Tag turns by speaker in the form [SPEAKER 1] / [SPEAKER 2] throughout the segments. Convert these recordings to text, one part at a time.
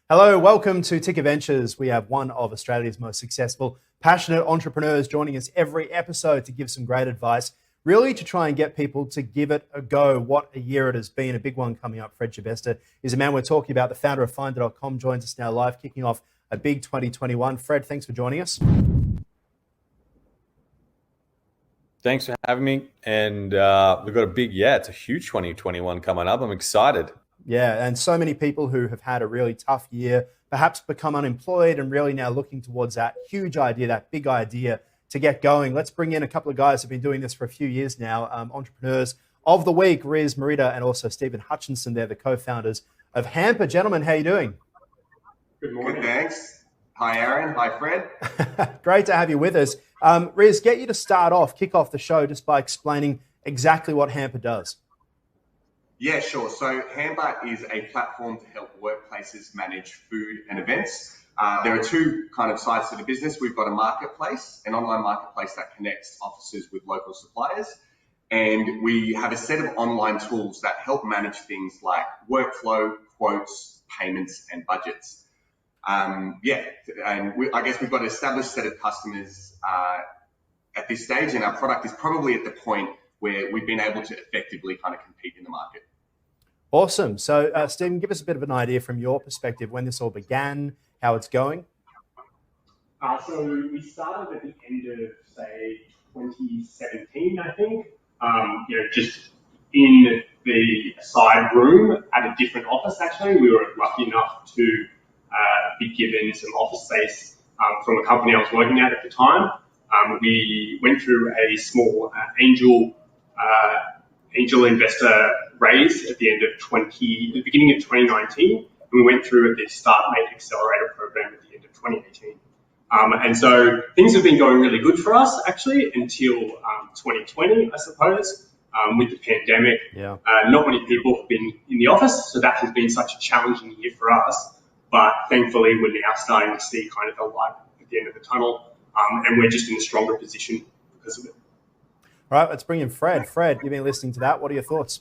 [SPEAKER 1] Hello, welcome to Ticker Ventures. We have one of Australia's most successful, passionate entrepreneurs joining us every episode to give some great advice, really to try and get people to give it a go. What a year it has been. A big one coming up. Fred Schebesta is a man we're talking about. The founder of Finder.com joins us now live, kicking off a big 2021. Fred, thanks for joining us.
[SPEAKER 2] Thanks for having me. And we've got it's a huge 2021 coming up. I'm excited.
[SPEAKER 1] Yeah, and so many people who have had a really tough year, perhaps become unemployed and really now looking towards that huge idea, that big idea to get going. Let's bring in a couple of guys who've been doing this for a few years now, entrepreneurs of the week, Riz Mridha and also Stephen Hutchinson. They're the co-founders of Hampr. Gentlemen, how are you doing?
[SPEAKER 3] Good morning. Good, thanks. Hi, Aaron. Hi, Fred.
[SPEAKER 1] Great to have you with us. Riz, get you to start off, kick off the show just by explaining exactly what Hampr does.
[SPEAKER 3] Yeah, sure. So Hampr is a platform to help workplaces manage food and events. There are two kind of sides to the business. We've got a marketplace, an online marketplace that connects offices with local suppliers. And we have a set of online tools that help manage things like workflow, quotes, payments, and budgets. I guess we've got an established set of customers at this stage, and our product is probably at the point where we've been able to effectively kind of compete in the market.
[SPEAKER 1] Awesome. So, Stephen, give us a bit of an idea from your perspective when this all began, how it's going.
[SPEAKER 4] So we started at the end of, say, 2017, I think. Just in the side room at a different office, actually. We were lucky enough to be given some office space from a company I was working at the time. We went through a small angel investor raise at the beginning of 2019, and we went through the Start Make Accelerator program at the end of 2018. And so things have been going really good for us actually until 2020, I suppose, with the pandemic.
[SPEAKER 1] Yeah.
[SPEAKER 4] Not many people have been in the office, so that has been such a challenging year for us. But thankfully, we're now starting to see kind of the light at the end of the tunnel, and we're just in a stronger position because of it.
[SPEAKER 1] All right, let's bring in Fred. Fred, you've been listening to that. What are your thoughts?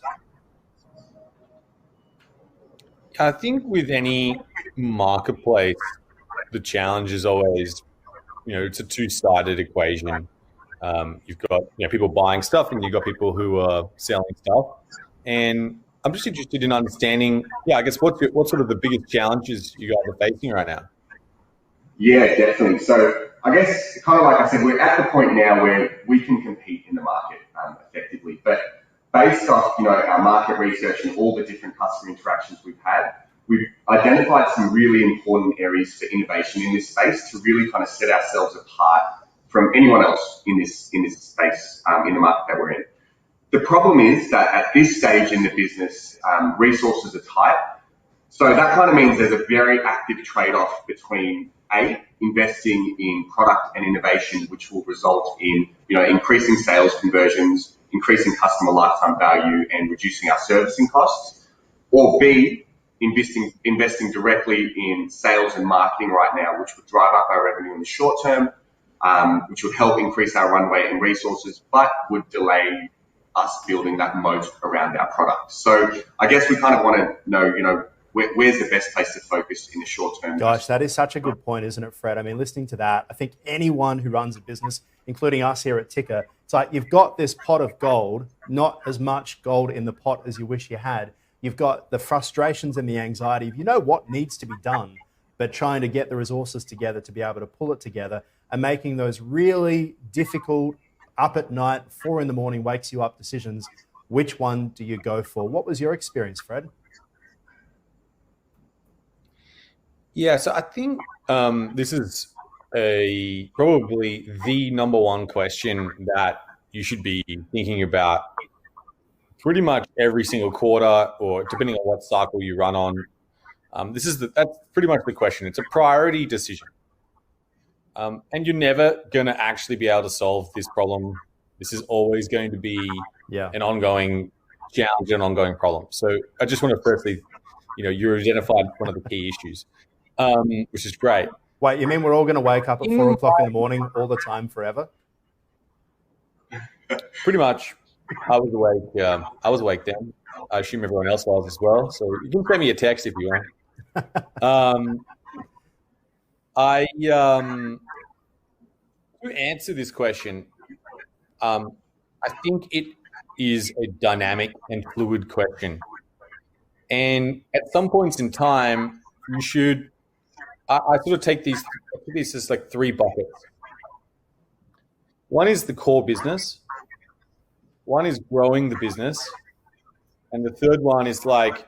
[SPEAKER 2] I think with any marketplace, the challenge is always, it's a two-sided equation. You've got people buying stuff, and you've got people who are selling stuff. And I'm just interested in understanding, I guess, what sort of the biggest challenges you guys are facing right now?
[SPEAKER 3] Yeah, definitely. So I guess, kind of like I said, we're at the point now where we can compete in the market effectively. But based off, our market research and all the different customer interactions we've had, we've identified some really important areas for innovation in this space to really kind of set ourselves apart from anyone else in this space, in the market that we're in. The problem is that at this stage in the business, resources are tight. So that kind of means there's a very active trade-off between investing in product and innovation, which will result in, increasing sales conversions, increasing customer lifetime value, and reducing our servicing costs, or B, investing directly in sales and marketing right now, which would drive up our revenue in the short term, which would help increase our runway and resources, but would delay us building that moat around our product. So I guess we kind of want to know, where's the best place to focus in the short term?
[SPEAKER 1] Gosh, that is such a good point, isn't it, Fred? I mean, listening to that, I think anyone who runs a business, including us here at Ticker, it's like you've got this pot of gold, not as much gold in the pot as you wish you had. You've got the frustrations and the anxiety of, what needs to be done, but trying to get the resources together to be able to pull it together and making those really difficult, up at night, 4 a.m, wakes you up decisions. Which one do you go for? What was your experience, Fred?
[SPEAKER 2] Yeah, so I think this is probably the number one question that you should be thinking about pretty much every single quarter, or depending on what cycle you run on. That's pretty much the question. It's a priority decision. And you're never going to actually be able to solve this problem. This is always going to be an ongoing challenge, an ongoing problem. So I just want to firstly, you identified one of the key issues, which is great.
[SPEAKER 1] Wait, you mean we're all going to wake up at 4 o'clock in the morning all the time forever?
[SPEAKER 2] Pretty much. I was awake then. I assume everyone else was as well. So you can send me a text if you want. To answer this question, I think it is a dynamic and fluid question. And at some points in time, you should, I sort of take these as like three buckets. One is the core business. One is growing the business. And the third one is like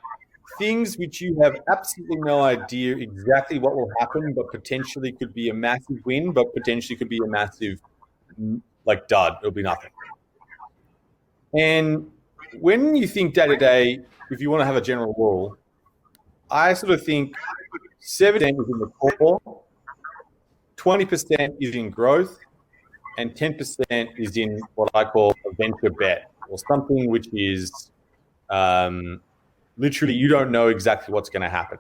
[SPEAKER 2] things which you have absolutely no idea exactly what will happen, but potentially could be a massive win, but potentially could be a massive like dud. It'll be nothing. And when you think day to day, if you want to have a general rule, I sort of think 70% is in the core, 20% is in growth, and 10% is in what I call a venture bet, or something which is literally you don't know exactly what's going to happen.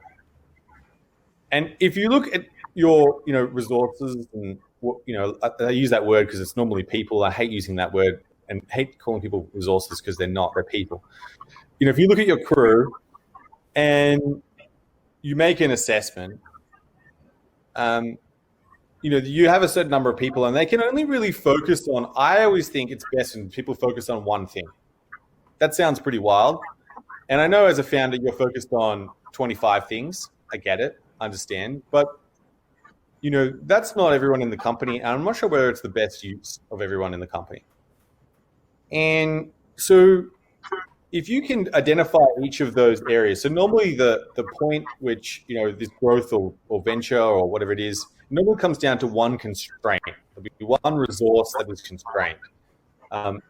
[SPEAKER 2] And if you look at your resources, and I use that word because it's normally people. I hate using that word and hate calling people resources because they're not, they're people. If you look at your crew and you make an assessment, you have a certain number of people and they can only really focus on, I always think it's best when people focus on one thing. That sounds pretty wild. And I know as a founder, you're focused on 25 things. I get it, understand. But, that's not everyone in the company. And I'm not sure whether it's the best use of everyone in the company. And so if you can identify each of those areas, so normally the point which, this growth or venture or whatever it is, normally comes down to one constraint. There'll be one resource that is constrained.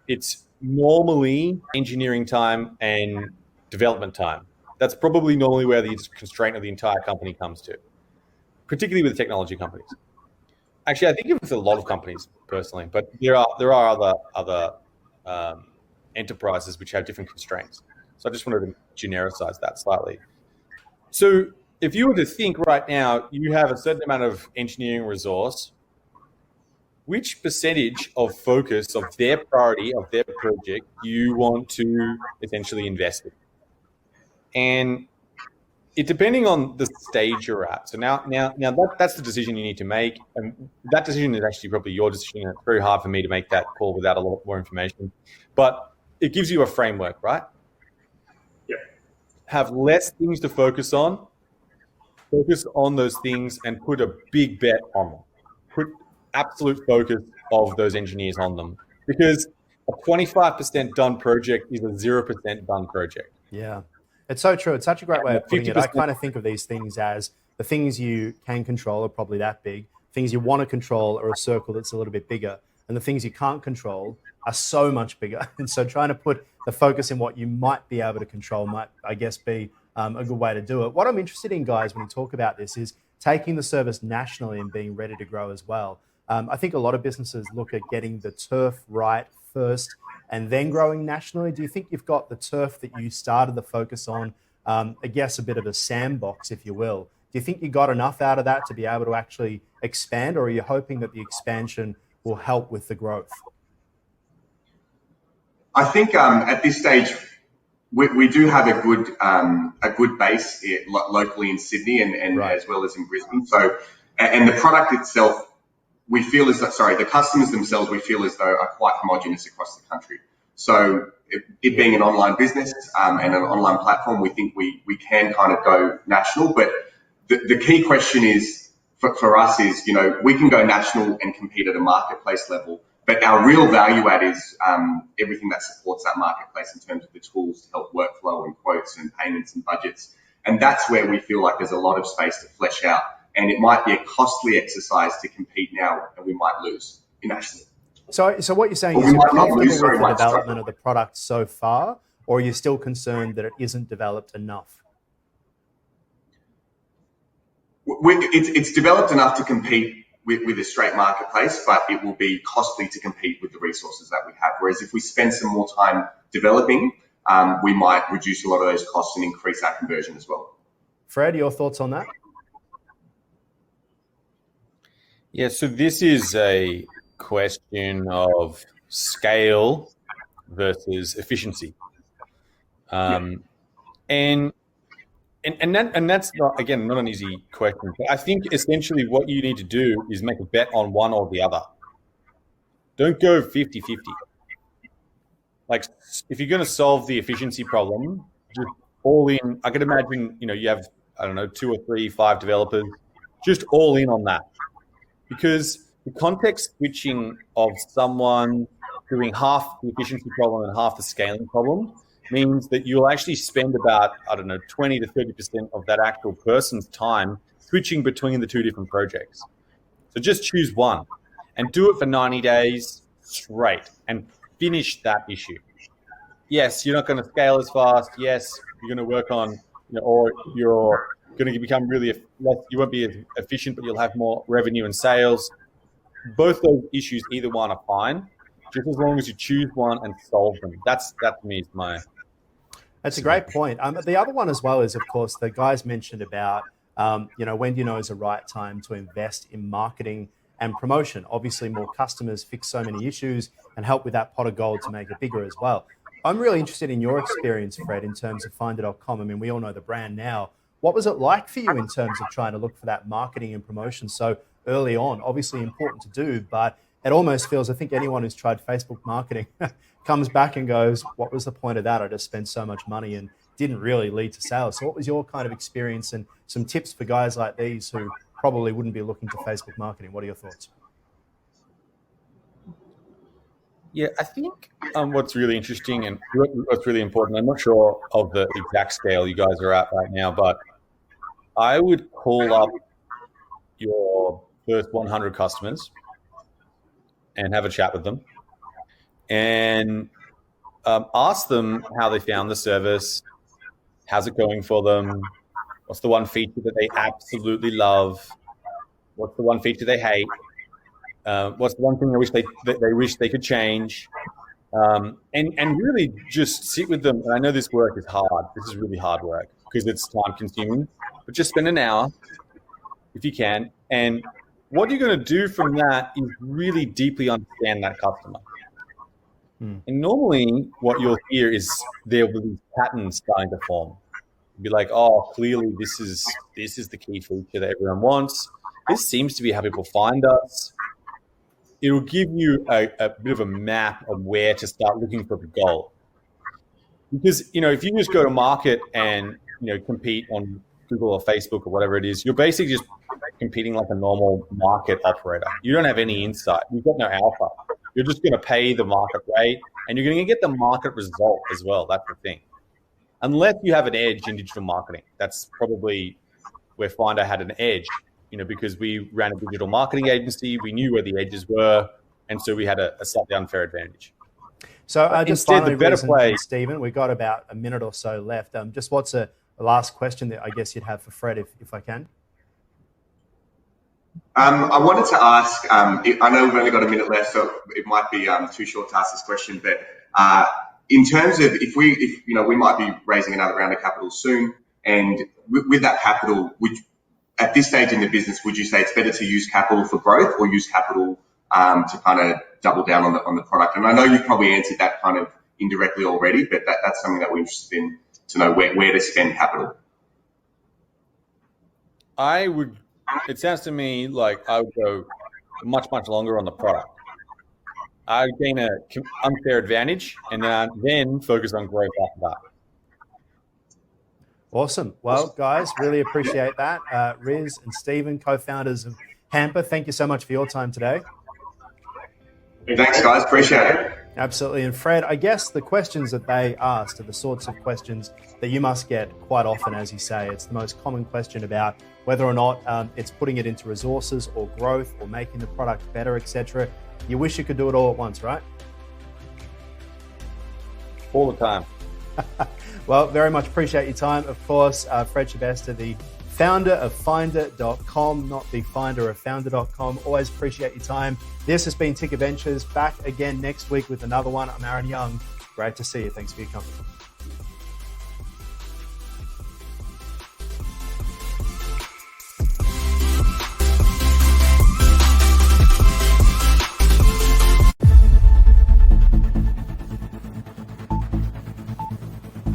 [SPEAKER 2] It's normally engineering time and development time. That's probably normally where the constraint of the entire company comes to, particularly with technology companies. Actually, I think it was a lot of companies personally, but there are other enterprises which have different constraints. So I just wanted to genericize that slightly. So if you were to think right now, you have a certain amount of engineering resource, which percentage of focus of their priority of their project you want to essentially invest in? And it depending on the stage you're at. So now that's the decision you need to make. And that decision is actually probably your decision. And it's very hard for me to make that call without a lot more information. But it gives you a framework, right?
[SPEAKER 4] Yeah.
[SPEAKER 2] Have less things to focus on those things and put a big bet on them. Put absolute focus of those engineers on them. Because a 25% done project is a 0% done project.
[SPEAKER 1] Yeah. It's so true. It's such a great way of putting it. I kind of think of these things as the things you can control are probably that big. Things you want to control are a circle that's a little bit bigger. And the things you can't control are so much bigger. And so trying to put the focus in what you might be able to control might, I guess, be a good way to do it. What I'm interested in, guys, when you talk about this is taking the service nationally and being ready to grow as well. I think a lot of businesses look at getting the turf right first and then growing nationally. Do you think you've got the turf that you started the focus on, I guess a bit of a sandbox, if you will? Do you think you got enough out of that to be able to actually expand, or are you hoping that the expansion will help with the growth?
[SPEAKER 3] I think at this stage, we do have a good base locally in Sydney and right, as well as in Brisbane. So, and the product itself, we feel as though, the customers themselves, we feel as though are quite homogenous across the country. So it being an online business and an online platform, we think we can kind of go national. But the key question is for us is, we can go national and compete at a marketplace level, but our real value add is everything that supports that marketplace in terms of the tools to help workflow and quotes and payments and budgets. And that's where we feel like there's a lot of space to flesh out. And it might be a costly exercise to compete now, and we might lose nationally.
[SPEAKER 1] So what you're saying is you're comfortable with the development of the product so far, or are you still concerned that it isn't developed enough?
[SPEAKER 3] It's developed enough to compete with a straight marketplace, but it will be costly to compete with the resources that we have. Whereas if we spend some more time developing, we might reduce a lot of those costs and increase our conversion as well.
[SPEAKER 1] Fred, your thoughts on that?
[SPEAKER 2] Yeah, so this is a question of scale versus efficiency. And And that's not an easy question. But I think essentially what you need to do is make a bet on one or the other. Don't go 50-50. Like if you're going to solve the efficiency problem, just all in. I could imagine, you have, 2 or 3, 5 developers, just all in on that. Because the context switching of someone doing half the efficiency problem and half the scaling problem means that you'll actually spend about, 20 to 30% of that actual person's time switching between the 2 different projects. So just choose one and do it for 90 days straight and finish that issue. Yes, you're not going to scale as fast. Yes, you're going to work on, or you're going to become really less, you won't be as efficient, but you'll have more revenue and sales. Both those issues, either one are fine, just as long as you choose one and solve them. That to me is my...
[SPEAKER 1] That's a great point. The other one as well is, of course, the guys mentioned about, when do you know is the right time to invest in marketing and promotion? Obviously, more customers fix so many issues and help with that pot of gold to make it bigger as well. I'm really interested in your experience, Fred, in terms of Finder.com. I mean, we all know the brand now. What was it like for you in terms of trying to look for that marketing and promotion so early on? Obviously important to do, but it almost feels, I think anyone who's tried Facebook marketing comes back and goes, what was the point of that? I just spent so much money and didn't really lead to sales. So what was your kind of experience and some tips for guys like these who probably wouldn't be looking to Facebook marketing? What are your thoughts?
[SPEAKER 2] Yeah, I think what's really interesting and what's really important, I'm not sure of the exact scale you guys are at right now, but I would call up your first 100 customers and have a chat with them and ask them how they found the service, how's it going for them, what's the one feature that they absolutely love, what's the one feature they hate, what's the one thing they wish they could change, and really just sit with them. And I know this work is hard. This is really hard work because it's time consuming, but just spend an hour if you can. And what you're going to do from that is really deeply understand that customer. And normally what you'll hear is there will be these patterns starting to form. You'll be like, oh, clearly this is the key feature that everyone wants. This seems to be how people find us. It'll give you a bit of a map of where to start looking for the goal. Because, if you just go to market and, compete on Google or Facebook or whatever it is, you're basically just competing like a normal market operator. You don't have any insight. You've got no alpha. You're just going to pay the market rate and you're going to get the market result as well. That's the thing. Unless you have an edge in digital marketing. That's probably where Finder had an edge, because we ran a digital marketing agency. We knew where the edges were. And so we had a slightly unfair advantage.
[SPEAKER 1] So just
[SPEAKER 2] instead,
[SPEAKER 1] finally,
[SPEAKER 2] the better play,
[SPEAKER 1] Stephen, we've got about a minute or so left. Just what's a last question that I guess you'd have for Fred, if I can?
[SPEAKER 3] I wanted to ask, I know we've only got a minute left, so it might be too short to ask this question, but in terms of if we might be raising another round of capital soon, and with that capital, at this stage in the business, would you say it's better to use capital for growth or use capital to kind of double down on the product? And I know you've probably answered that kind of indirectly already, but that's something that we're interested in to know where to spend capital.
[SPEAKER 2] It sounds to me like I would go much, much longer on the product. I would gain an unfair advantage and then focus on growth after that.
[SPEAKER 1] Awesome. Well, guys, really appreciate that. Riz and Stephen, co-founders of Hampr, thank you so much for your time today.
[SPEAKER 3] Thanks, guys. Appreciate it.
[SPEAKER 1] Absolutely. And Fred, I guess the questions that they asked are the sorts of questions that you must get quite often, as you say. It's the most common question about whether or not it's putting it into resources or growth or making the product better, etc. You wish you could do it all at once, right?
[SPEAKER 2] All the time.
[SPEAKER 1] Well, very much appreciate your time. Of course, Fred Schebesta, the founder of Finder.com, not the finder of Founder.com. Always appreciate your time. This has been Ticker Ventures. Back again next week with another one. I'm Aaron Young. Great to see you. Thanks for your company.